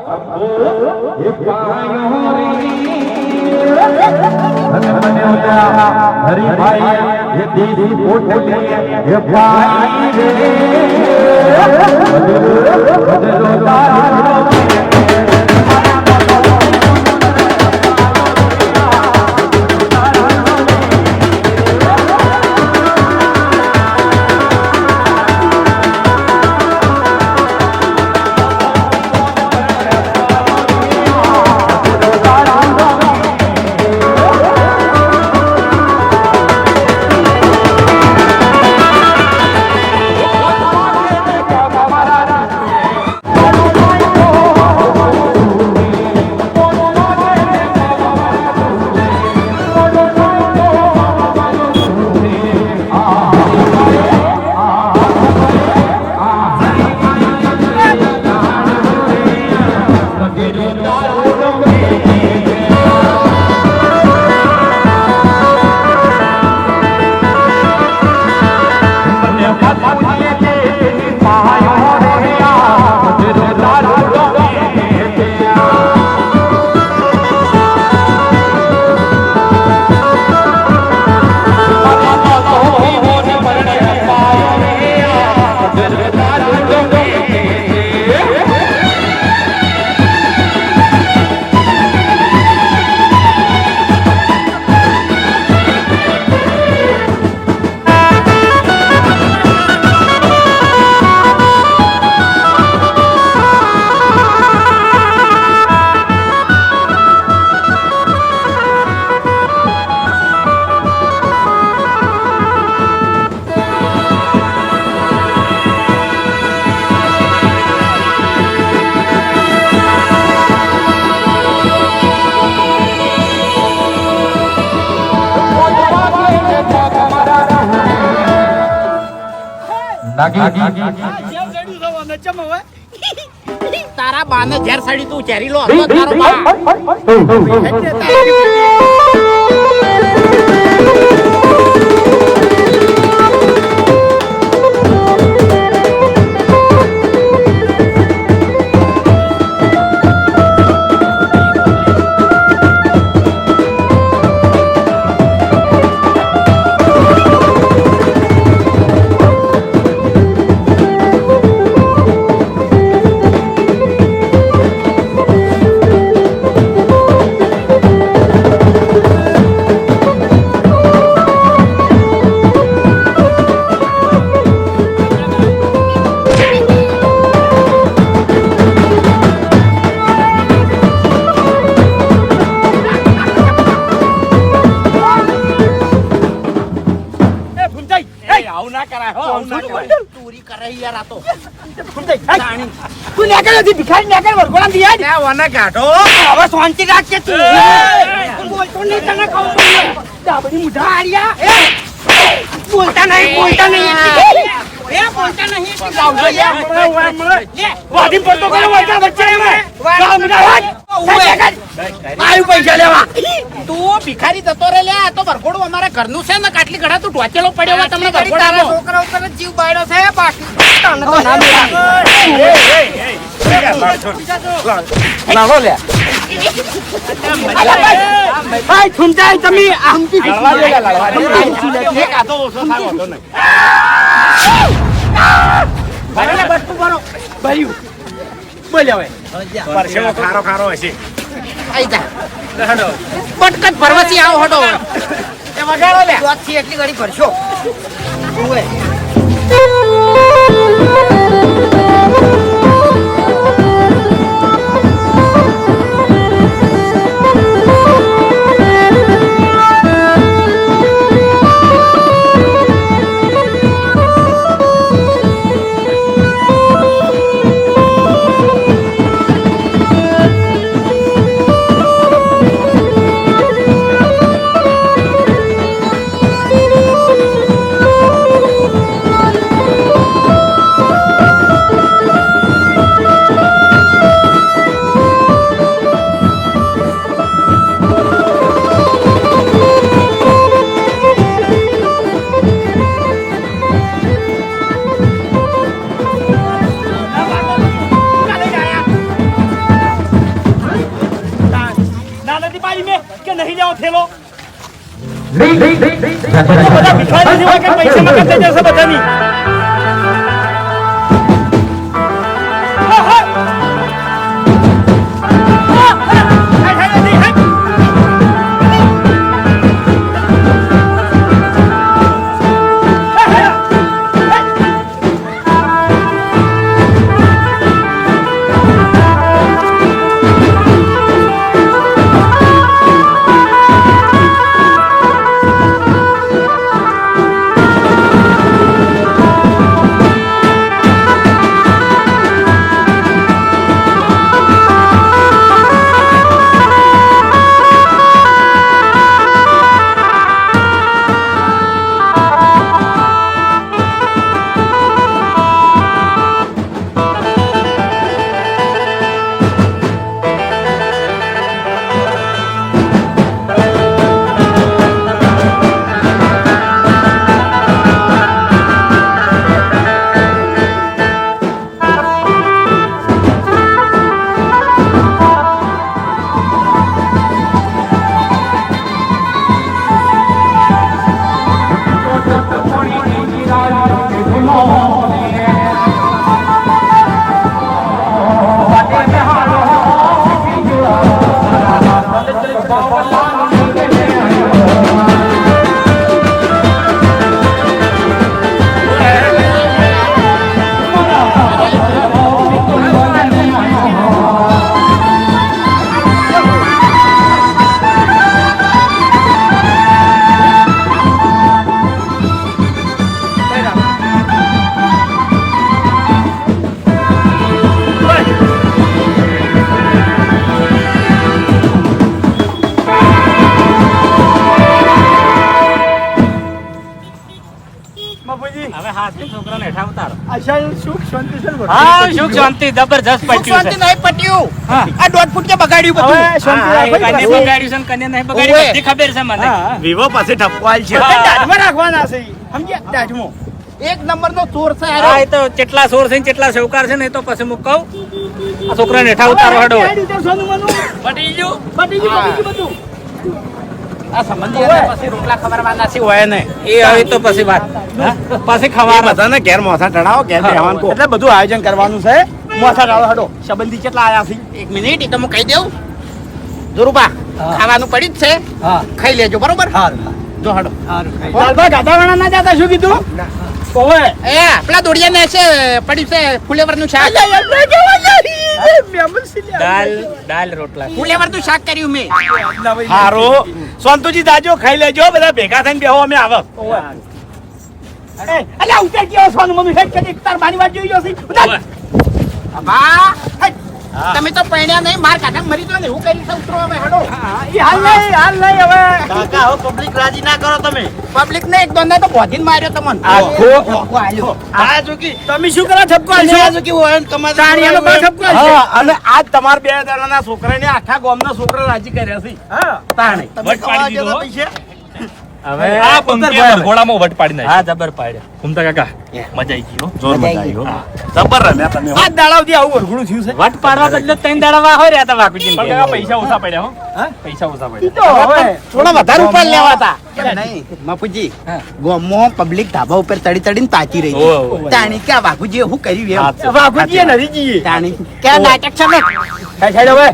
એ પાયો રે હરિભાઈ એ દીદી પોટલે એ ભાઈ રે બદલો તારો તારા બાને ઘેર સડી તું ચેરી લો તારો બા બોલતા નહીં પૈસા લેવા તું ભિખારી જતો રે લે તો બરગોડું અમારા ઘરનું છે ને કાટલી ઘડા તું ઢોચેલો પડ્યો તમને બરગોડા છોકરા ઉપર જીવ બાયડો છે બાકી લાવો લે ભાઈ છુંચાઈ તમે આમથી લડવા દે એક આતો ઓછો થાવો તો નહીં ભાઈ બસ તું બરો ભર્યું બોલ હવે પરસેવો ખારો ખારો હશે આઈ જા હડો પટકટ ભરવાથી આવો હડો એ વગાડો લે દોતથી એટલી ઘડી ભરશો ઓય નહીં જાઓ થેલો બધા બધા ભિખારી જેવા કે પૈસા માં થઈ જશે બધાની જબરજસ્ત પટ્યું છે નહીં પટ્યું આ 1.5 ફૂટ કે બગાડ્યું બધું બગાડ્યું છે કને નહીં બગાડ્યું બધી ખબર છે મને વિવો પાસે ઠપવાલ છે દાઢમાં રાખવાના છે સમજ્યા દાઢમાં એક નંબર નો ચોર છે હા એ તો કેટલા સોર છે ને કેટલા સેવકાર છે ને એ તો પછી હું કહું આ છોકરાને હેઠા ઉતારો હડો પટી ગયું બધું આ સંબંધી પછી રોટલા ખબરવાના છે હોય ને એ હવે તો પછી વાત પછી ખવા બધાને ઘેર મોથા ચડાવો ઘેર બેહવાનું કહો. એટલે બધું આયોજન કરવાનું છે મોથા ચડાવો હડો સંબંધી કેટલા આયા છે એક મિનિટ એ તો હું કહી દઉં જોરુબા ખાવાનું પડ્યું જ છે ખાઈ લેજો બરોબર જો હડો લાલભાઈ ગાધાવાળા ના જાતા શું કીધું ઓવે એ પેલા દોડિયા ને છે પડ્યું છે ફુલેવર નું શાક દાલ રોટલા ફુલેવર નું શાક કર્યું મેં હારો સંતુજી દાજો ખાઈ લેજો બધા ભેગા થઈને બેહો અમે આવો અલ્યા ઉતર ગયો સોનું મમ્મી હેડ કે તાર મારી વાત જોઈ જોસી ઉતર બા તમે તો પૈણ્યા નહીં માર કાકા મરી ગયો ને એવું કરી છે ઉતરો હવે હડો ઈ હાલ નહીં હવે કાકા હો પબ્લિક રાજી ના કરો તમે પબ્લિક ને એક દોન તો બોધીને માર્યો તમને આખો આ જોકી તમે શું કરો ઠપકો આલશો આ જોકી હોય તમારે તાણીયાનો બા ઠપકો આલશો અને આજ તમાર બે દાડાના છોકરાને આખા ગામના છોકરા રાજી કર્યા છે હા તાણે વટ પાડી દીધો પૈસા હવે આ પંક્તિ ઘોડામાં વટ પાડી નાખી. હા જબર પાડ્યા ઘૂમતા કાકા મજા આવી ગઈ હો. જોર મજા મજા આવી આવી હો. જબર રમ્યા તમે હો. આજ દાડાવથી આવું વરઘોડું થયું છે વટ પાડવા બદલો 3 દાડા વાહ હોય રહ્યા હતા વાકુજી પણ કાકા પૈસા ઓછા પડ્યા હો. હા? પૈસા ઓછા ઈ પડ્યા. તો હવે થોડા વધારે ઉપર લેવા હતા નહીં બાપુજી ગોમો પબ્લિક ધાબા ઉપર ચડી ચડીને તાકી રહી ઓય, ઓય. તાણી કે બાપુજી હું કર્યું એમ વાઘુજીએ નથી જીએ તાણી ક્યાં નાટક છે ને સાઈડ હવે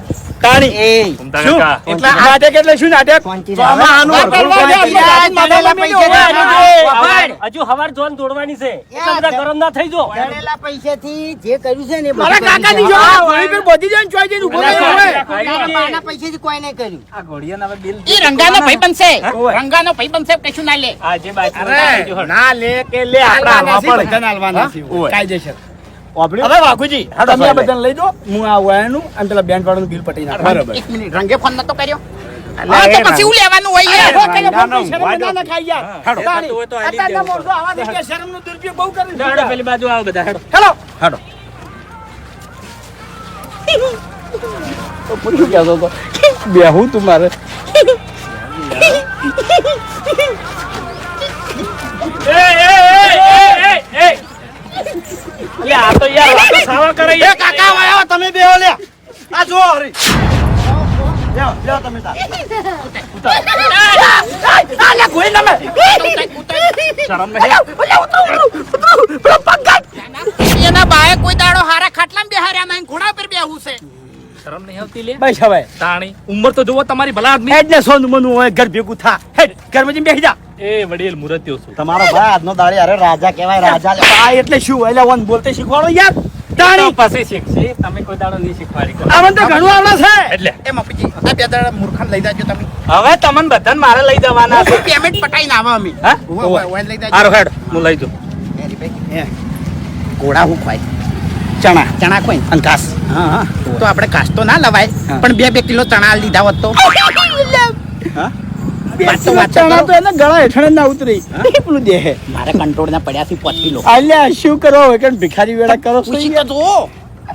તાણી એ ઘૂમતા શું કાકા એટલે નાટક એટલે શું નાટક શાંતિ તો આમાં આનું વરઘોડું પડેલા પૈસા હજુ હવાર જોન દોડવાની છે એટલા બધા ગરમ ના થઈ જો પડેલા પૈસાથી જે કર્યું છે ને એ મારા બધું કાકા ની જો કર્યું છે. ઘોડી પર બોધી જઈને ચોઈ જઈને ઊભો રહ્યો હવે બાપાના પૈસાથી કોઈ નહીં કર્યું આ ઘોડિયાના હવે બિલ ઈ રંગાનો ભાઈ બનશે ઓય. રંગાનો ભાઈ બનશે કશું ના લે આ જે બાકી અરે ના લે કે લે આપડા હાલવાના છે, પણ બધાને હાલવાના છે. ઓય. કાયદેસર હવે વાઘુજી તમે આ બધાને લઈ દો હું આ વાયનું અને પેલા બેન્ડ વાળાનું બિલ પટી નાખ બરાબર એક મિનિટ રંગે ફોન નતો કર્યો અલા, હા એ તો પછી હું લેવાનું હોય યાર ના ખાઈ યાર હા, દેખાતું હોય તો આલી જ અત્યારના દેવું માણસો આવા દે કે શરમનો દુરુપયોગ બહુ કરે છે. હેડો પેલી બાજુ આવો બધા હેડો હેલો હેડો તો પૂછું કહેતો તો બેહું તું મારે એટલે આ તો યાર વાતો સાવા કરે એ કાકા આવો તમે બેહો લે આ જો હરી લ્યો તમે તાર. આલે કોઈ ના મે શરમ નહીં એના બાએ કોઈ દાડો હારા ખાટલામાં બેહાર્યા નહીં ઘોડા પર બેહું છે શરમ નહીં આવતી લે બસ હવે તાણી ઉંમર તો જુઓ તમારી ભલા આદમી હેડ ને સોનું મનું હોય ઘર ભેગું થા હેડ ઘરમાં જઈને બેસી જા. એ વડીલ મુરત્યો છું તમારો ભાઈ આજનો દાડે અરે રાજા કહેવાય રાજા. આ એટલે શું એટલે વન બોલતે શીખવાડો યાર તાણી પછી શીખશે તમે કોઈ દાડો નહીં શીખવાડી આમને તો ઘણું આવડે છે. એટલે એ મપજી આ બે દાડા મૂર્ખાને લઈ જાજો તમે હવે તમને બધાને મારે લઈ જવાના છે પેમેન્ટ પટાઈને આવો અમે હા? ઓય લઈ જાજો હારો હેડ હું લઈ જાઉં ઘોડા હું ખવાય ચણા ખવાય અને ઘાસ તો આપણે ઘાસ તો ના લવાય પણ 2 કિલો ચણા આલી દીધા હોત તો ચણા તો એને ગળા હેઠળ ના ઉતરી પેલું દેહે મારે કંટ્રોલ ના પડ્યા છે 5 કિલો અલ્યા શું કરો હવે કે ભિખારી વેળા કરો છો પૂછી તો જો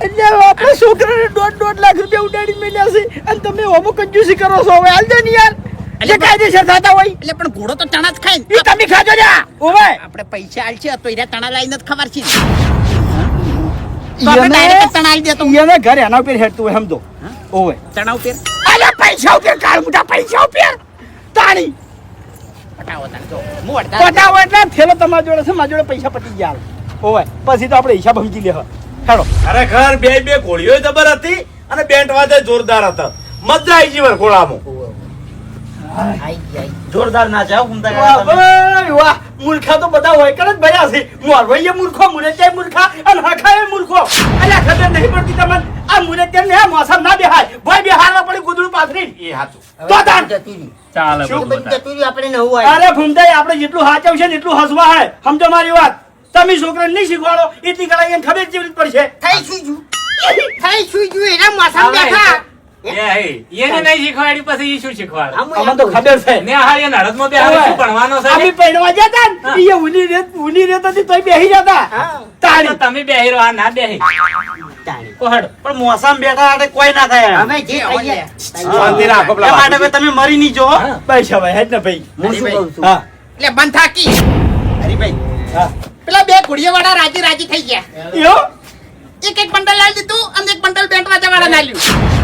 અલ્યા આપણે છોકરાને 1.5 લાખ રૂપિયા ઉડાડી મેલ્યા છે અને તમે ઓમો કંજૂસી કરો છો હવે હાલ દે ને યાર એટલે કાયદેસર થતા હોય એટલે પણ ઘોડો તો ચણા જ ખાય ને. એ તમે ખાજો જા ઓવે આપણે પૈસા આલ છે તો એરા ચણા લાઈને જ ખબર છે તો આપણે direct ચણા આલી દેતો એને ઘર એના ઉપર હેડતું હોય સમજો ઓવે ચણા ઉપર અલ્યા પૈસા ઉપર કાળ મોટા પૈસા ઉપર તાણી પટાવો તને જો હું અડધા પટાવો એટલે થેલો તમારા જોડે છે મારા જોડે પૈસા પટી ગયા ઓવે પછી તો આપણે હિસાબ સમજી લે હેડો ખરેખર બે ઘોડીઓ જબર હતી અને બેન્ટ વાજે જોરદાર હતા મજા આવી ગઈ ઘોડામાં જોરદાર ના છે વાહ ભાઈ વાહ મૂર્ખા તો બધા હોય કરે જ ભર્યા છે મોરવૈયે મૂર્ખો મુરત્યાય મૂર્ખા અને હખાએ મૂર્ખો અલ્યા ખબર નહીં પડતી તમને આ મુરત્યા ને મોસમ ના બેહાય ભાઈ બેહારવા પડે ગુદડું પાથરી એ હાચું તો તાણ ચાલે શું બધા. અરે ભૂમતાઈ આપણે જેટલું હાચવશે ને એટલું હસવા હે સમજો મારી વાત તમે છોકરાને નહીં શીખવાડો એટલી કળા એને ખબર જેવી રીત પડશે થઈ સુઈ જુ એના મોસમ બેઠા એને નહીં શીખવાડી પછી ઈ શું શીખવાડે અમને તો ખબર છે ને હારી એને હળદમાં બેહાડી શું ભણવાનો છે અમે પહેરવા જતા ને એ ઉની રેત હતી તોય બેહી જતા તો તાણી તમે બેહી રહો આ ના બેહી કોહડ પણ મોસમ બેઠા હાટે કોઈ ના થાય અમે જે કહીએ શાંતિ રાખો એ પેલા માટે ભાઈ તમે મરી નહીં જો પૈસા ભાઈ હેડ ને ભાઈ હું શું કહું છું? હા એટલે બંધ થાકી હરીભાઈ હા પેલા 2 ઘોડીયા વાળા રાજી થઈ ગયા યો એક બંડલ લાવી દીધું અને એક બંડલ બેન્ટ વાજા વાળા ના લ્યું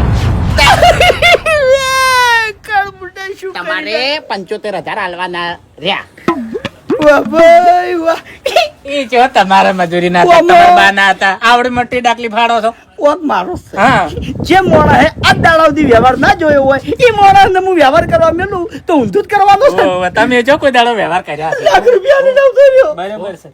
તમારે 75,000 આલવાના રહ્યા વાહ ભાઈ વાહ ઈ જો તમારે મજૂરી ના હતા, તમારા બા ના હતા આવડી મોટી ડાકલી ફાડો છો ઓક મારો છે. હા જે મોણા હે આ દાડા સુધી વ્યવહાર ના જોયો હોય એ મોણા ને હું વ્યવહાર કરવા મેલું તો ઊંધું જ કરવાનો છે ઓવે, તમે જો કોઈ દાડો વ્યવહાર કર્યા હશે. લાખ રૂપિયા ની નવ કર્યો બરાબર છે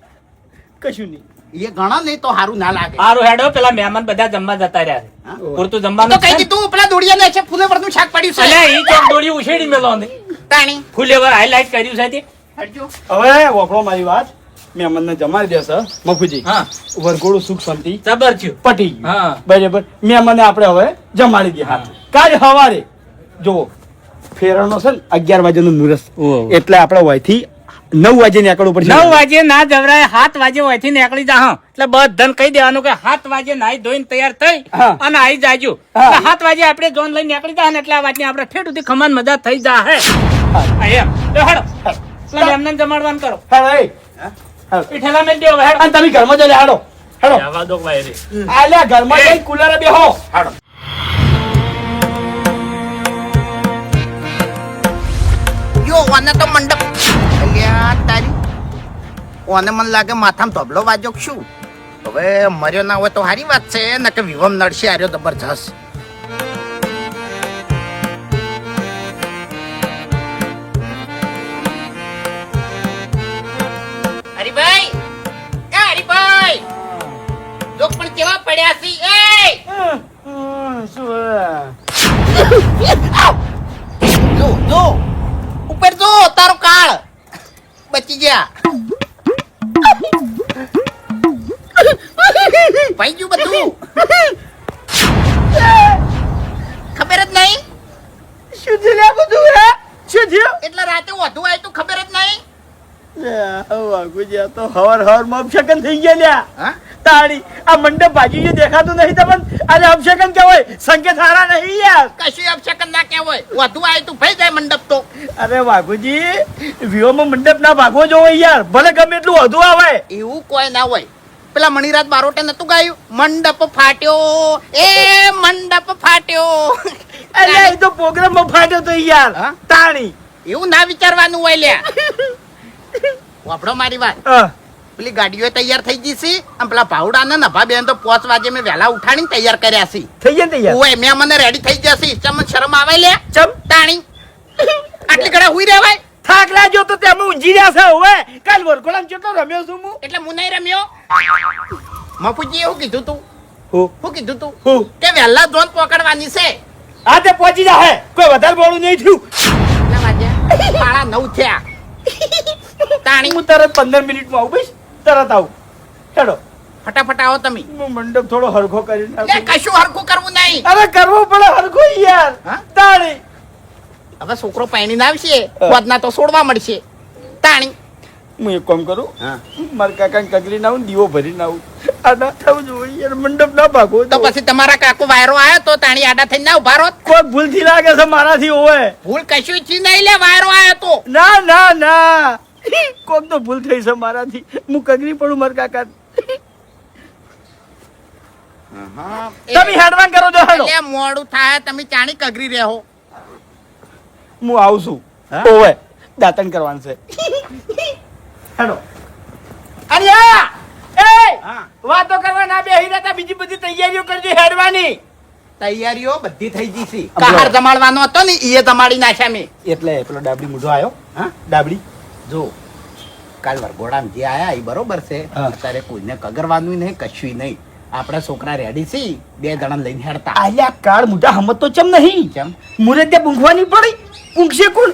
કશું નહીં એ ઘણો નહીં તો સારું ના લાગે હારું હેડો પેલા મહેમાન બધા જમવા જતા રહ્યા છે પૂરતું તો જમવાનું કઈ દીધું પેલા દોડિયા ને ફૂલે પરનું શાક પડ્યું છે અલ્યા ઈ ચોક દોડી ઉછેડી મેલો ને તાણી ફૂલેવર હાઈલાઈટ કર્યું છે તે હટજો હવે વખરો મારી વાત મહેમાન ને જમાડી દેશે મફુજી હા વરઘોડું સુખ શાંતિ જબર થયું પટી ગયું હા બરાબર મહેમાને આપણે હવે જમાડી દે કાલ સવારે જો ફેરનો છે ને 11 વાગ્યાનું મુહૂર્ત એટલે આપણે વયથી 9 વાગે નીકળવું પડશે 9 વાગે ના જવરાય 7 વાગે અહીંથી નીકળી જા એટલે બધાને કહી દેવાનું કે 7 વાગે નાઈ ધોઈને તૈયાર થઈ હા. અને આવી જાજો હા. 7 વાગે આપણે જોન લઈને નીકળી જા ને એટલે આ વાતની આપણે ઠેઠ સુધી ખમાન મજા થઈ જા હે એમ તો હેડો એટલે એમને જમાડવાનું કરો હેડો એ ઈ ઠેલા મેલ દેવો હેડો અને તમે ઘરમાં જઈને હાડો હેડો જવા દો ભાઈ રે આલ્યા ઘરમાં જઈને કુલરે બેહો યો ઓને તો મંડપ અલ્યા તારી ઓને મને લાગે માથામાં ધોબલો વાજો કે શું હવે મર્યો ના હોય તો સારી વાત છે ને કે વિવમ નડશે આર્યો જબરજસ્ત હરીભાઈ એ હરીભાઈ લોક પણ કેવા પડ્યા છે જો જો ઉપર જો તારો કાળ બચી ગયા ભાઈ ગયું બધું ખબર જ નહીં શું થયું લે બધું હે શું થયું એટલે રાતે વધુ આવ્યું તો ખબર જ નહીં વાગુજી તો હવાર માં અપશકન થઈ ગયા લ્યા હા તાળી આ મંડપ બાજુ જે દેખાતું નહીં તમને આજે અપશકન કહેવાય સંકેત સારા નહીં યાર કશું અપશકન ના કહેવાય વધુ આવ્યું તો ભાઈ જાય મંડપ તો અરે વાઘુજી વિહોમાં મંડપ ના ભાગવો જોવો યાર ભલે ગમે એટલું વધુ આવે એવું કોઈ ના હોય પેલા મણિરાજ બારોટે નતું ગાયું મંડપ ફાટ્યો એ મંડપ ફાટ્યો અરે એ તો પ્રોગ્રામમાં ફાટ્યો તો યાર હા? તાણી એવું ના વિચારવાનું હોય લ્યા વાપડો મારી વાત હા. પેલી ગાડીઓ તૈયાર થઈ ગઈ છે અને પેલા ભાવડા ને નભા બેન તો 5 વાગે મેં વહેલા ઉઠાડીને તૈયાર કર્યા છે થઈ ગયા ને તૈયાર ઓય મેં મને રેડી થઈ જશે ચમન શરમ આવે લે ચમ તાણી આટલી ઘડા હુઈ રહેવાય થાક લાગ્યો તો તેમાં ઊંઘી રહ્યા છે હવે કાલ વરઘોડામાં કેટલો રમ્યો છું હું એટલે હું નહીં રમ્યો મફુજી એવું કીધું તું હું શું કીધું તું હું કે વહેલા જોન પકડવાની છે આ તે પહોંચી જાહે કોઈ વધારે મોડું નહીં થયું કેટલા વાગ્યા 9:30 થયા તાણી હું તરત 15 મિનિટમાં આવું બસ તરત આવું હેડો ફટાફટ આવો તમે હું મંડપ થોડો હરખો કરી લે નાખું કશું હરખું કરવું નહીં અરે કરવું પડે હરખો યાર હા? તાણી હવે છોકરો પૈણીને આવશે ખોદના તો છોડવા મળશે તાણી હું એક કામ કરું હા. મારા કાકાને કગરી ના આવું દીવો ભરી ના આવું આ ના થવું જોઈએ યાર મંડપ ના ભાગો તો પછી તમારા કાકો વાયરો આવ્યો તો તાણી આડા થઈને ના ઉભા રહો કોઈ ભૂલથી લાગે છે મારાથી હોય ભૂલ કશું છી નહીં લે વાયરો આવ્યો તો ના ના ના કોક તો ભૂલ થઈ છે મારાથી હું કગરી પડું મારા કાકા તમે હેડવાન કરો છો હેડો એટલે મોડું થાય તમે ચાણી કગરી રહો હું આવું છું ઓવે દાતણ કરવાનું છે હેડો અરે આ! એ હા વાતો કરવા ના બેહી રહેતા બીજી બધી તૈયારીઓ કરજો હેડવાની તૈયારીઓ બધી થઈ ગઈ છે કહાર જમાડવાનો હતો ને એ જમાડી નાખ્યા મેં એટલે પેલો ડાબડી મૂઢો આવ્યો હા ડાબડી જો કાલ વરઘોડામાં જે આયા એ બરોબર છે હા. અત્યારે કોઈને કગરવાનું નહીં કશું નહીં આપણા છોકરા રેડી છે 2 જણા લઈને હેડતા આલ્યા કાળ મોટા હમત તો ચમ નહીં કેમ મુરે ત્યાં પૂંખવાની પડી પૂંખશે કોણ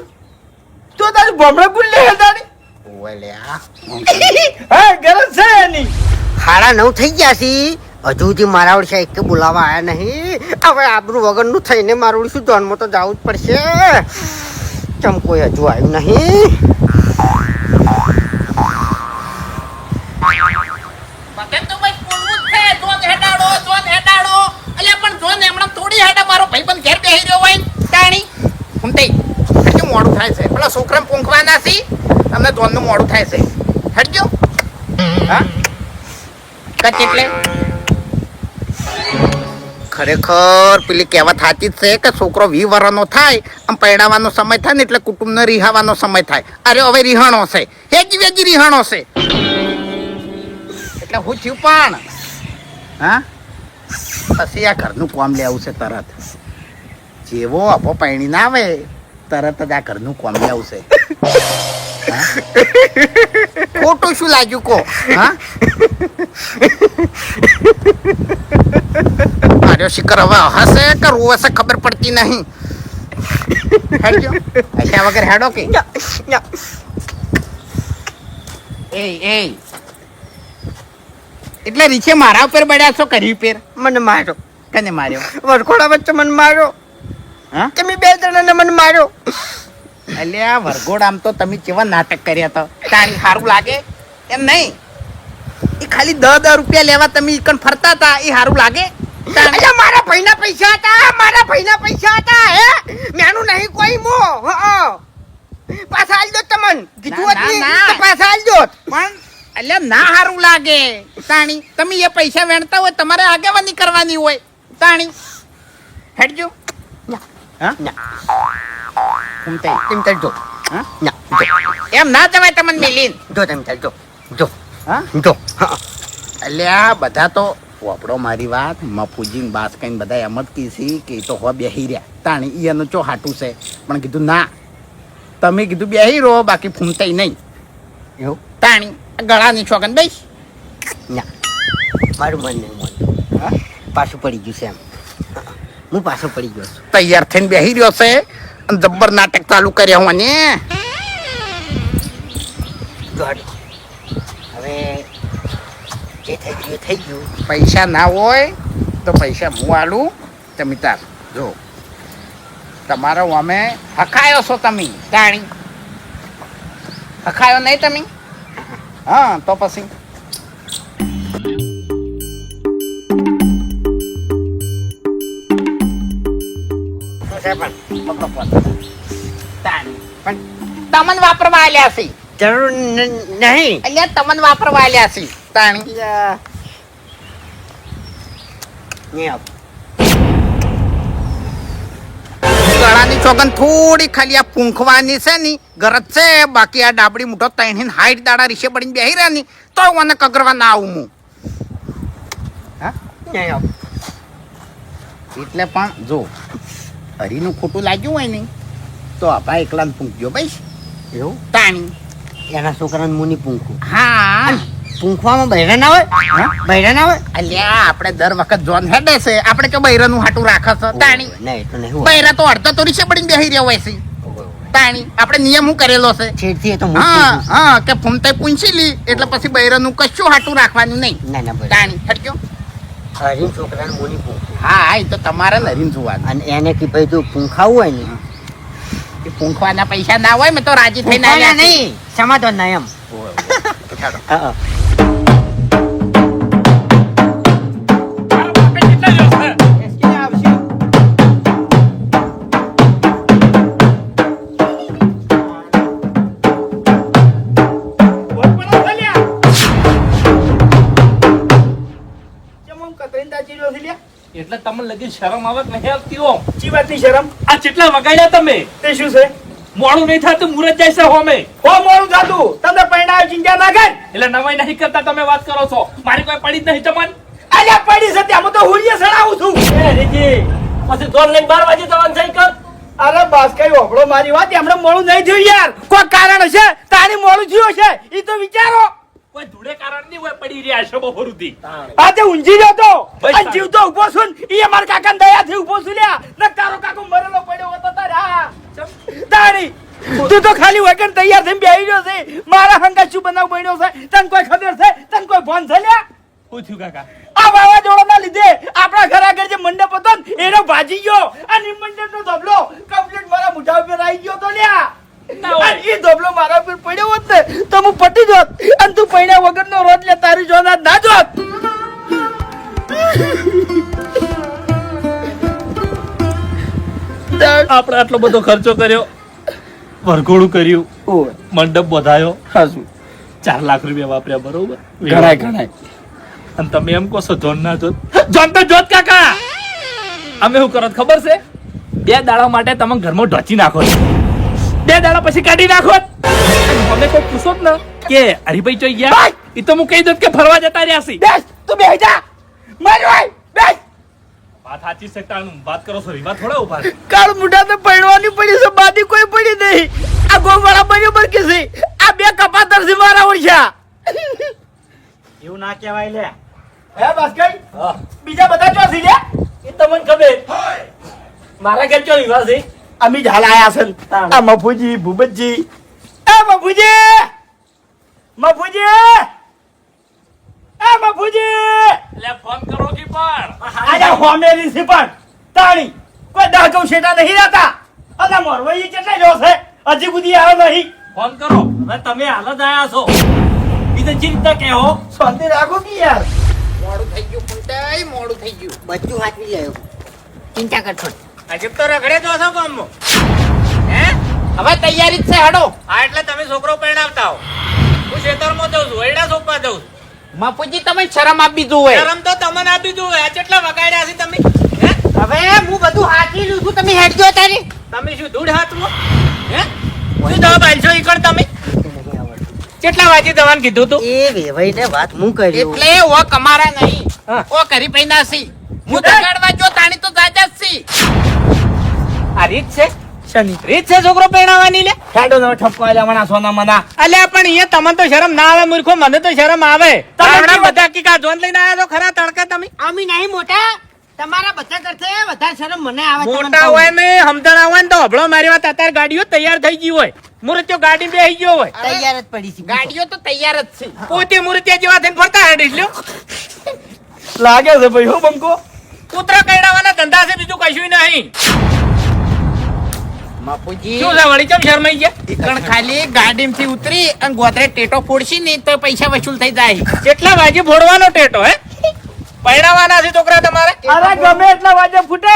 તો તારી બોમડા કોણ લે તારી ઓય લ્યા હા ગરજ છે એની 9:30 થઈ ગયા છે હજુ સુધી મારા વડે એક બોલાવા આયા નહીં હવે આબરૂ વગરનું થઈને મારું શું ધોનમાં તો જવું જ પડશે ચમ કોઈ હજુ આવ્યું નહીં બકેમ તો ભાઈ બોલવું જ છે જોન હેડાડો અલ્યા પણ જોન હમણાં થોડી હેડા મારો ભાઈબંધ ઘેર બેહી રહ્યો હોય તાણી હુંતે હજુ મોડું થાય છે પેલા છોકરાને પૂંખવાના છે અમને જોનનું મોડું થાય છે હટજો હા કચ એટલે ખરેખર પેલી કહેવત સાચી જ છે કે છોકરો 20 વર્ષનો થાય આમ પરણાવવાનો સમય થાય ને એટલે કુટુંબને રિહાવાનો સમય થાય અરે હવે રિહાણો છે હેજી વેજી રિહાણો છે એટલે હું થયું પણ હા પછી આ ઘરનું કામ લેવું છે તરત જેવો અપો પૈણી ના આવે તરત જ આ ઘરનું કામ લેવું છે હા? ખોટું શું લાગ્યું કો હા માર્યો શિખર હવે હશે કે રોશે ખબર પડતી નહીં હેડજો હસ્યા વગર હેડો કે એ એટલે રીછે મારા ઉપર બળ્યા છો કરી ઉપર મને માર્યો કને માર્યો વરઘોડા વચ્ચે મને માર્યો હા તમે 2 જણાને મને માર્યો એટલે આ વરઘોડામ તો તમે કેવા નાટક કર્યા તો તાણી સારું લાગે એમ નહીં એ ખાલી 10 રૂપિયા લેવા તમે ઈકન ફરતા હતા એ સારું લાગે અલ્યા મારા ભાઈના પૈસા હતા હે મેનું નહીં કોઈ મો પાછા આલ દો તમન કીધું ના, હતી ના. તો પાછા આલ દો પણ એટલે ના સારું લાગે તાણી તમે એ પૈસા વેણતા હોય તમારે આગેવાની કરવાની હોય તાણી હેડજો હા તેમ ચાલજો હા? ના એમ ના જવાય તમને મિલીન જો તેમ ચાલજો જો હા જો એટલે આ બધા તો વાપડો મારી વાત મફુજી ને બાસ કઈ બધા એમ જ કીધી કે એ તો હો બેહી રહ્યા તાણી ઈ એનું ચો હાટું છે પણ કીધું ના તમે કીધું બેહી રહો બાકી ફૂમતાઈ નહીં એવું તાણી ગળાની છોકન બેસ ના મારું મન નહીં મોન પાછું પડી ગયું છે એમ હું પાછો પડી ગયો છું તૈયાર થઈને બેહી રહ્યો છે અને જબ્બર નાટક ચાલુ કર્યા હું ને જો હાલો. હવે જે થઈ ગયું એ થઈ ગયું પૈસા ના હોય તો પૈસા હું આલું તમે તાર જો તમારો અમે હખાયો છો તમે તાણી હખાયો નહીં તમે હા તો પછી પણ તમન વાપરવા આલ્યા છે જરૂર નહીં એટલે તમન વાપરવા આલ્યા છે તાણી નહીં આપ ગળાની ચોગન થોડી ખાલી આ પૂંખવાની છે ની ગરજ છે, બાકી આ ડાબડી મૂઠો તૈણીને હાઈટ દાડા રીશે પડીને બેહી રહ્યા ની તો મને કગરવા ના આવું હું. નહીં આપ એટલે પણ જો હરીનું ખોટું લાગ્યું હોય ને તો આપા એકલાને પૂંખજો ભાઈ. એવું તાણી એના છોકરાને મુની પૂંખું હા પૂંખવામાં બૈરા ના હોય બૈરા ના હોય અલ્યા આપણે દર વખત જોન હેડે છે, આપણે કે બૈરાનું હાટું રાખે છે. તાણી નહીં તો નહીં હોય બૈરા તો અડધો તો રીશે પડીને બેહી રહ્યા હોય છે. તાણી આપણે નિયમ હું કરેલો છે. છેડથી એ તો હા હા કે ફૂમતે પૂંછી લી એટલે પછી બૈરાનું કશું હાટું રાખવાનું નહીં. ના ના બરાબર તાણી હટજો. હરી છોકરાને મુની પૂંખું હા એ તો તમારે નરીન જોવાનું. અને એને કે ભાઈ જો પૂંખાવું હોય ને એ પૂંખવાના પૈસા ના હોય મેં તો રાજી થઈને પૂંખવાના આવ્યા છીએ. નહીં સમાધાન ના એમ હા મારા બાપે કેટલા દિવસ છે? એટલે તમને લગી શરમ આવે કે નહીં આવતી હો? ચી વાતની શરમ? આ કેટલા વગાડ્યા તમે? તે શું છે? મોડું નહીં થતું મુરત જાય છે હોમે. હો મોડું થાતું, તમને પરણાવ ચિંતા ના કર. એટલે નવાઈ નહીં કરતા તમે વાત કરો છો. મારી કોઈ પડી જ નહીં તમને. અલ્યા પડી છે ત્યાં, હું તો હુંડીએ સડાવું છું. પછી દોડ લઈને 12 વાગે જવાનું છે કર. અરે બસ કઈ ઓભળો મારી વાત, એમણે મોડું નહીં થયું યાર. કોઈ કારણ હશે તારી મોડું થયું હશે, ઈ તો વિચારો. કોઈ ધૂળે કારણ નહીં હોય પડી રહ્યા છે બપોર સુધી. આ તે ઊંઘી ગયો તો બસ અને જીવતો ઉભો છું ને, ઈ અમાર કાકાને દયાથી ઉભો છું લ્યા. ન તારો કાકો મરેલો પડ્યો હતો તારે. હા તારી તું તો ખાલી વગર તૈયાર થઈને બેહી રહ્યો છે. મારા હંગા શું બનાવ બન્યો છે તને કોઈ ખબર છે? તને કોઈ ભાન છે લ્યા? શું થયું કાકા? આ વાવાઝોડાના લીધે આપણા ઘર આગળ જે મંડપ હતો ને એનો ભાજી ગયો અને ઈ મંડપનો ધબલો કમ્પ્લીટ મારા મોઢા ઉપર આવી ગયો તો લ્યા. ના હોય. અને ઈ ધબલો મારા ઉપર પડ્યો હોત ને તો હું પટી જોત અને તું પૈણા વગરનો રોટ લે તારી જોના ના જોત. આપણે આટલો બધો ખર્ચો કર્યો, વરઘોડું કર્યું, મંડપ વધાયો, 4 લાખ રૂપિયા વાપર્યા બરોબર. ગણાય અને તમે એમ કહો છો જોન ના જોત? જોન તો જોત કાકા. અમે શું કરો ખબર છે? 2 દાડા માટે તમે ઘરમાં ઢોચી નાખો છો. 2 દાડા પછી કાઢી નાખો. અમે કોઈ પૂછો જ ને કે હરિભાઈ ચોઈ ગયા, એ તો હું કહી દઉં કે ફરવા જતા રહ્યા છે. બેસ તું બેહી જા. મારો આય બેસ. વાત સાચી છે તાનું. વાત કરો છો રીવા થોડા ઉભા રહો. કાળ મુઢા તો પૈણવાની પડી છે, બાદી કોઈ પડી નહીં. આ ગોવાળા બરાબર કે છે, આ 2 કપાતર છે મારા ઓળખ્યા. એવું ના કહેવાય લે. હે બાસ્કઈ બીજા બધા ચો છે લ્યા? એ તમને ખબર. મારા ઘેર ચો વિવાહ છે? અમે જ હાલ આયા છે ને. આ મફુજી ભૂપતજી. એ મફુજી મફુજી એ મફુજી એટલે ફોન કરો કે પણ આજા હોમેરી છે પણ તાણી કોઈ દાગવ શેટા નહીં રહેતા. અને મોરવાઈ કેટલા જો છે હજી સુધી આવ્યો નહીં. ફોન કરો. હવે તમે હાલ જ આયા છો. બીજે ચી રીતના કહેવો? શાંતિ રાખો કે યાર. મોડું થઈ ગયું ફૂમતાઈ, મોડું થઈ ગયું. બધું હાથવી આવ્યો ચિંતા કરશો હજી તો રખડે જો છો ગામમાં. હે હવે તૈયારી જ છે હડો. હા એટલે તમે છોકરો પરણાવતા હો. હું ખેતરમાં જઉં છું, એડા સોંપવા જઉં છું. મફુજી તમે શરમ આપી દીધું હોય. શરમ તો તમને આપી દઉં. આ કેટલા વગાડ્યા છે તમે? હે? હવે હું બધું હાથવી લઉં છું તમે હેડજો તારી તમે શું ધૂળ હાથમાં? હે? શું જવાબ આલશો ઈ કણ તમે? નહીં આવડતું. કેટલા વાગે જવાનું કીધું તું? એ વેવાઈને વાત હું કર્યું એટલે ઓ કમારા નહીં. ઓ કરી પૈના સી. હું દગાડવા જો તાણી તો જાજા જ સી. આ રીત છે? શની રીત છે છોકરો પરણાવવાની લે? હેડો નો ઠપકો આલ્યા મના સોના મના. અલ્યા પણ અહીંયા તમને તો શરમ ના આવે મૂર્ખો, મને તો શરમ આવે. તમે હમણાં બધા કી કા જોન લઈને આયા છો ખરા તડકા તમે? અમે નહીં મોટા તમારા બધા કરતે વધારે શરમ મને આવે તમને મોટા કહું. હોય ને સમજણ હોય ને તો હબળો મારી વાત અત્યારે ગાડીઓ તૈયાર થઈ ગઈ હોય, મૂર્તિઓ ગાડી બેસી ગયો હોય, તૈયાર જ પડી છે ગાડીઓ તો તૈયાર જ છે. પોતે મૂર્તિયા જેવા થઈને ફરતા હેડીશ લ્યો. લાગે છે ભાઈ હો બંકો. કૂતરા કઈડાવાના ધંધા છે, બીજું કશું નહીં. મફુજી શું છે વળી કેમ શરમાઈ ગયા? ઈકણ ખાલી ગાડીમાંથી ઉતરી અને ગોદરે ટેટો ફોડશી ને તો પૈસા વસૂલ થઈ જાય. કેટલા વાગે ફોડવાનો ટેટો? હે પરણાવવાના છે છોકરા તમારે? અરે ગમે એટલા વાજે ફૂટે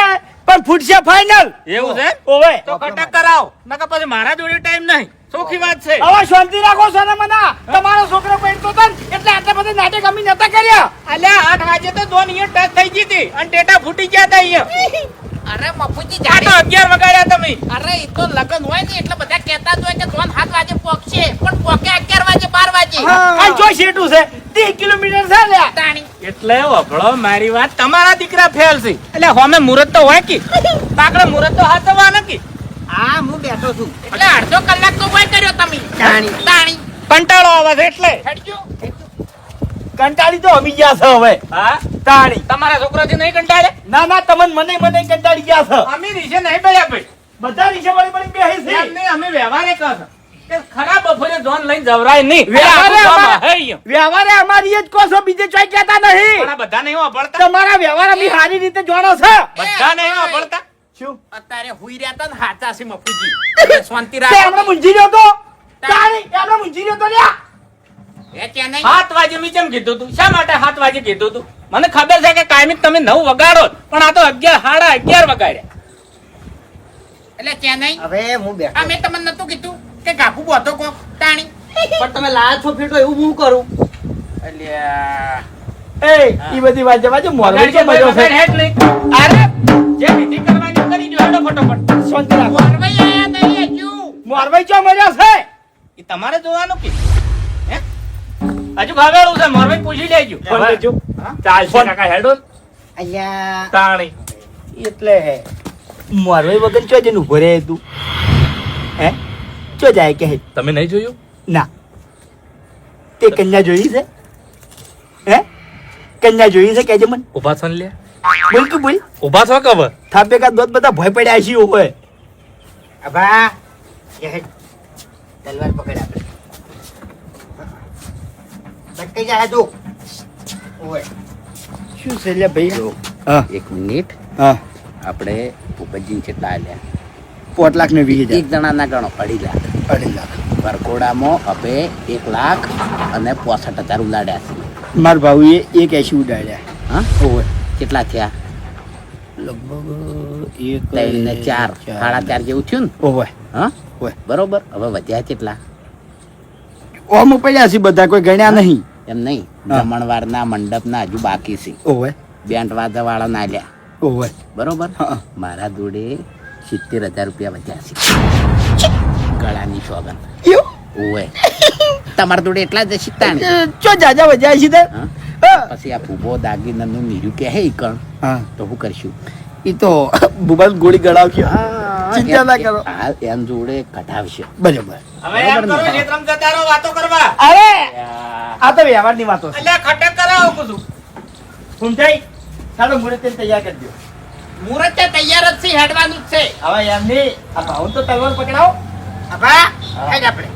પણ ફૂટશે ફાઇનલ. એવું છે? ઓવે તો કટક કરાવ, નકર પછી મારા જોડે ટાઈમ નહીં. ચોખ્ખી વાત છે. હવે શાંતિ રાખો સોના મના. તમારો છોકરો પેટતો હતો ને એટલે આટલા બધા નાટક અમે નતા કર્યા. અલ્યા 8 વાગે તો દોન અહીંયા ટચ થઈ ગઈ હતી અને ટેટા ફૂટી ગયા હતા અહીંયા. અરે મફુજી આ તો 11 વગાડ્યા તમે. અરે ઈ તો લગન હોય ને એટલે બધા કહેતા જ હોય કે દોન 7 વાગે પોકશે પણ પોકે 11 વાગે 12 વાગે. આ જો શેઠું છે 30 કિલોમીટર છે લ્યા. તાણી એટલે વફળો મારી વાત, તમારા દીકરા ફેલ છે. એટલે હોમે મુહૂર્ત તો હોય કે પાકડે મુહૂર્ત તો હાથવા નકી. હા હું બેઠો છું એટલે અડધો કલાક તો કોઈ કર્યો તમે. તાણી. તાણી કંટાળો આવે છે એટલે. હેડજો. કંટાળી તો અમી ગયા છે હવે. હા, તાણી. તમારા છોકરાથી નહીં કંટાળે? ના ના તમને મને કંટાળી ગયા છે. અમે રીશે નહીં બેયા ભાઈ. બધા નીચે વળી વળી બેહી છે. એમ નહીં, અમે વ્યવહારે કહો છો કે ખરાબ બપોરે જોન લઈને જવરાય નહીં. વ્યવહારે આ તો અમારા- હે અહીંયા. વ્યવહારે અમારી જ કહો છો બીજે ચોય કહેતા નહીં. પણ આ બધા નહીં વાપરતા. તમારા વ્યવહાર અમે સારી રીતે જાણો છો. બધા નહીં વાપરતા. શું અત્યારે હુઈ રહ્યા હતા ને હાચા છે મફુજી. શાંતિ તે હમણાં રાખો. મૂંઝી રહ્યો તો તાણી હમણાં મૂંઝી રહ્યો તો લ્યા. એ ત્યાં નહીં. 7 વાગે મેં કેમ કીધું તું? શા માટે 7 વાગે કીધું તું? મને ખબર છે કે કાયમી તમે 9 વગાડો જ, પણ આ તો 11 સાડા 11 વગાડ્યા. એટલે ત્યાં નહીં. હવે હું બેઠો આ મેં તમને નતું કીધું કે ગાભુ બોધો કોક તાણી. પણ તમે લાયા છો ફેટો એવું હું કરું અલ્યા એ ઈ બધી વાત જવા દે મોરવાઈ વગાડજે, કે મજો છે. વગાડ હેડ લઈ. અરે જે વિધિ કરવાની કરી દો, હેડો ફટોફટ. શાંતિ રાખો. મોરવાઈ આયા નહીં હજુ. મોરવાઈ ચો મર્યો છે. એ તમારે જોવાનું કે હે? હજુ ખાવેલું છે, મોરભાઈ પૂછી લેજો. ફોન કરજો. ચાલશે કાકા, હેડો. અહીંયા તાણી એટલે મોરવાઈ વગર ચો જઈને ઉભો રહે તું હે ચો જાય કે તમે નહીં જોયું? ના તે કન્યા જોઈ છે હે કન્યા જોઈ છે કેજે મને ઉભા છો ને લે. બોલ તું બોલ ઉભા છો કબર? થાપે કા દોત બધા ભય પડ્યા છે હોય અભા એ તલવાર પકડ આપણે બટકાઈ જાય તું ઓય શું છે લે ભાઈ હા એક મિનિટ હા આપણે ભૂપતજી કેટલા આલ્યા? 4 લાખ ને 20,000 એક જણાના ગણો 2.5 લાખ. 2.5 લાખ વરઘોડામાં હવે 1 લાખ અને 65,000 ઉલાડ્યા છે. માર ભાઈએ એક 80 ઉડાડ્યા હા, ઓય કેટલા થયા? લગભગ એક 3 ને 4 4.5 જેવું થયું ને? ઓય હા, ઓય બરોબર. હવે વધ્યા કેટલા? ઓમ પડ્યા છે બધા કોઈ ગણ્યા નહીં એમ નહીં, હા. જમણવારના મંડપના હજુ બાકી છે. ઓય બેન્ડ વાજા વાળા ના લ્યા, ઓય બરોબર. હા. મારા જોડે 70,000 રૂપિયા વધ્યા છે ગળાની સોગન. યો ઓય તમારા જોડે એટલા જ શીખતા ચો જાજા વજાય છે તે હા. હા પછી આ ભૂબો દાગીનાનું નીર્યું કે હે કણ હા તો શું કરશું? ઈ તો બુબલ ગોળી ગળાવજો ચિંતા ના કરો હાલ એમ જોડે કઢાવશે. બરોબર હવે એમ કરો, ક્ષેત્રમાં જતા રહો, વાતો કરવા. અરે આ તો વ્યવહારની વાતો છે અલ્યા ખટક કરાવો કુછું. સમજાય ચાલો મુહૂર્ત તૈયાર કરજો મુહૂર્ત તૈયાર જ છે, હેડવાનું જ છે. હવે એમને આ ભાવ તો તલવાર પકડાવો અભા હેડ આપણે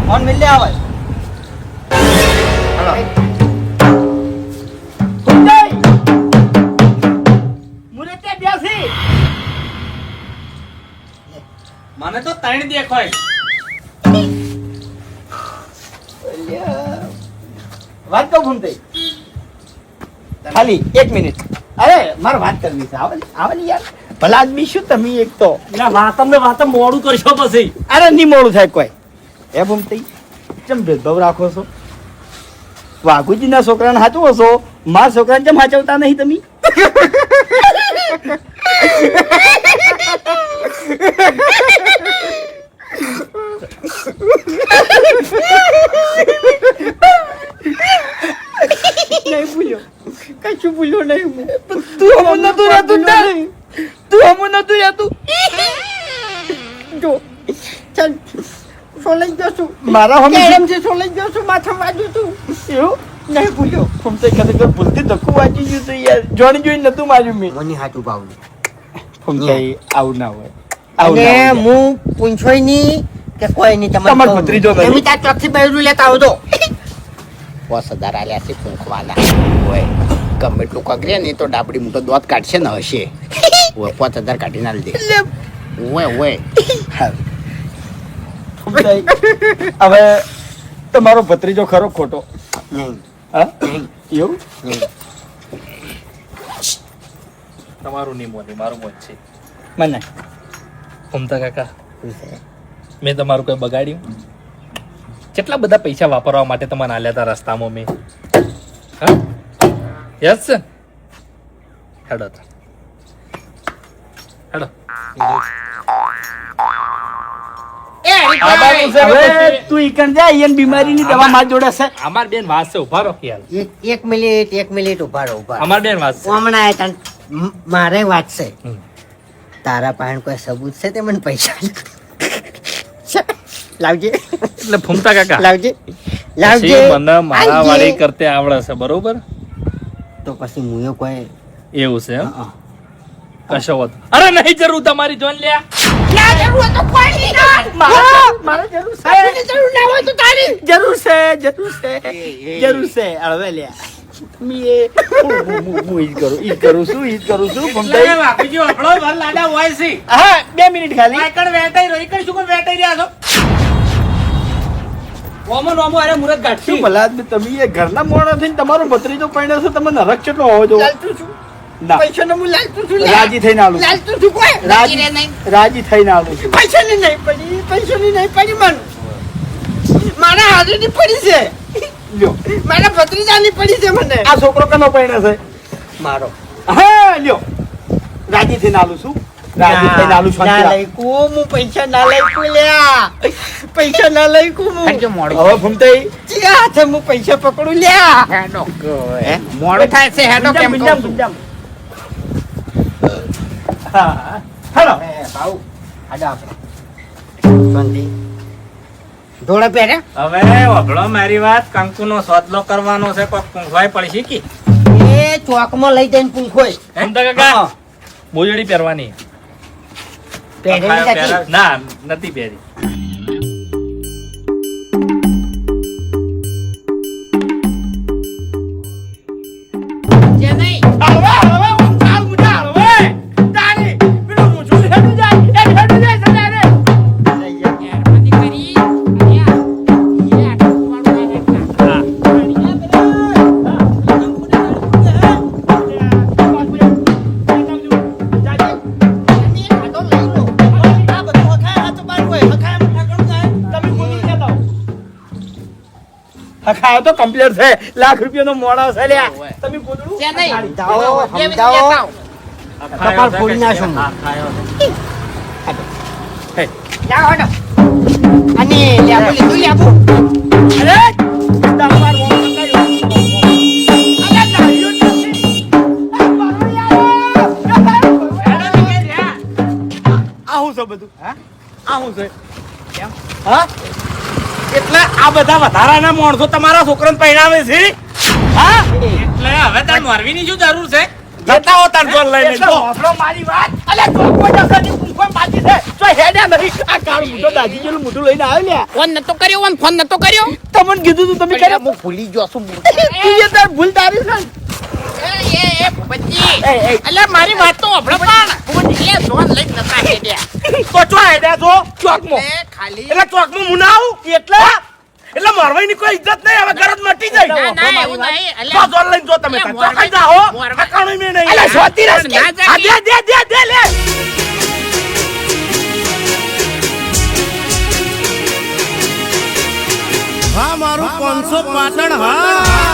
ફોન મિલ લે આવે હલો સમજાય મુહૂર્ત બેસી મને તો 3 દેખાય. વાત તો ઘૂમતે ખાલી 1 મિનિટ અરે મારે વાત કરવી છે આવે ને યાર ભલા આદમી શું તમે એક તો વાત મોડું કરશો પછી અરે નહીં મોડું થાય કોઈ એ ઘૂમતી ચમ ભેદભાવ રાખો છો વાઘુજીના છોકરાને સાચવો છો મારા છોકરાને ચમ સાચવતા નહીં તમે નહીં ભૂલ્યો કશું ભૂલ્યો નહીં તું હમું નતું રહેતું તું હમું નતું રહેતું જો ચાલ સોલાઈ જશું મારા હમણાં સોલાઈ જશું માથા વાજુ તું એવું નહીં ભૂલ્યો ફમતે ખરેખર ભૂલથી ધક્કું વાંચી ગયું તું યાર જોણી જોઈ નતું માર્યું મેં મને હાચું પાવું ફમતે આવું ના હોય આવું અને ના હોય હું પૂછોય નહીં કે કોઈ નહીં તમારો ભત્રીજો નહીં. એમ તાર ચોકથી બૈરું લેતા આવજો 5,000 આલ્યા છે ફૂંકવાના. ઓય ગમે એટલું કગરે ને તો ડાબડી મોટો દોત કાઢશે ને હશે. ઓય 5,000 કાઢીને આલી દે. ઓય ઓય ફમતે હવે તમારો ભત્રીજો ખરો ખોટો નહીં હા એવું તમારું નહીં મોને, મારું મોજ છે. મને ઉમતા કાકા, મેં તમારું કોઈ બગાડ્યું? કેટલા બધા પૈસા વાપરવા માટે તમને આલ્યા હતા રસ્તામાં મેં? હા, યસ સર. હેડો તો, હેડો. એ હરીભાઈ, હવે તું ઈકણ જા, ઈયન બીમારીની દવા માર જોડે છે. અમાર બેન વાત છે, ઉભા રહો ખ્યાલ. એક મિનિટ ઉભા રહો ઉભા રહો. અમાર બેન વાત છે. હમણાં આયા તાં મારે વાત છે. તારા પાસે કોઈ સબૂત છે તે મને પૈસા લાવજે. એટલે ફૂમતા કાકા, લાવજે પછી મને મારા વાળી કરતે આવડે છે, બરોબર? તો પછી મુયો કોઈ એવું છે એમ? કશો વાત. અરે નહીં જરૂર તમારી જોન લ્યા. ના જરૂર હોય તો પાણી ના. મારે જરૂર છે. આપણને જરૂર ના હોય તો તારી. જરૂર છે. હવે લ્યા મી ઈ કરું છું એટલે બાપુજી આપણો ઘર લાડા હોય છે. હા 2 મિનિટ ખાલી. આકડ વેટાઈ રહી કઈ શું કોઈ વેટાઈ રહ્યા છો? ઓમો નોમો અરે મુરત ગાંઠી. શું ભલા આદમી તમે એ ઘરના મોણા થઈને તમારો ભત્રીજો પરણ્યો છે, તમે નરક કેટલો હોવો જો. લાલતું છું. ના પૈસાનો હું લાલતું છું. રાજી થઈને આલું છું. લાલતું છું કોઈ. રાજી નક્કી રે નહીં. રાજી થઈને આલું છું. પૈસાની નહીં પડી મન. મારા હાથેથી પડી છે. લ્યો મારા ભત્રીજાની પડી છે મને. આ છોકરો કનો પરણ્યો છે? મારો હા લ્યો રાજી થઈને આલું છું. રાજી થઈને આલું છું. ના લઈકું હું પૈસા ના લઈકું લ્યા. પૈસા ના લઈકું હું. હરજો મોડું. હવે ફૂમતાઈ ચિયા હાથે હું પૈસા પકડું લ્યા. હેડો. મોડું થાય છે હેડો કેમ કહું છું. હા હેલો ભાઉ આડો આપણે શાંતિ ધોળા પહેરે. હવે વગડો મારી વાત, કંકુનો સોદલો કરવાનો છે, કોઈ પૂંખવાય પડશે કે એ ચોકમાં લઈ જઈને પૂંખોય ફૂમતા કાકા, મોજડી પહેરવાની. પહેરેલી નથી. ના, નથી પહેરી. જે નહીં. હવે હું ચાલ મુજા હવે તારી પેલું મૂછું હેડું જાય સદારે. મહેરબાની કરી. અહીંયા. એ આટલું વાળું આ નાખતા. હખાયો તો કમ્પ્લીટ છે. લાખ રૂપિયાનો મોડા છે લ્યા. તમે બોલું જે નહીં. સમજાવો કેવી રીતે સમજાવો. લેતા આવો? કપાળ ફોડી નાખું. જાઓ હેડો. અને લેબુ લીધું લેબુ. અરે તમાર મોં પકડ્યો. અલા નાળિયો નથી. હેડો નીકળી રહ્યા. આ શું છે બધું? આ શું છે? હા એટલે આ બધા વધારાના માણસો તમારા છોકરાને પહેરાવે છે? હા એટલે હવે તાર મોરવીની શું જરૂર છે? જતા હો તાર જોર લઈને. એટલે હોભળો મારી વાત. અલ્યા ચોકમાં જશે ની કુંફામ બાજી છે. જો હેડ્યા નહીં. આ કાળ મોટો દાદી જેલું મોટું લઈને આવ્યો લ્યા. ફોન નતો કર્યો ઓન ફોન નતો કર્યો. તમને કીધું તું તમે કર્યા. હું ભૂલી ગયો છું. તું એ તાર ભૂલ તારી છે ને. એ ભૂપતજી. અલા મારી વાત તો હોભળો પણ. એ જોન લઈ નતા હેડ્યા. તો ચો હેડ્યા છો ચોકમાં. એ ખાલી એટલે ચોકમાં હું ના આવું એટલે મારવાની કોઈ ઇજ્જત નહીં. હવે ઘર જ મટી જાય. ના એવું નહીં. તો અલા જોર લઈને જો તમે એ તાર. મોરવાઈ- ચોકાઈ જાઓ. મોરવાઈ- હકાણું મેં નહીં. અલા, શોધી રસ કે? હા, દે લે. હા મારું 500 પાટણ હા.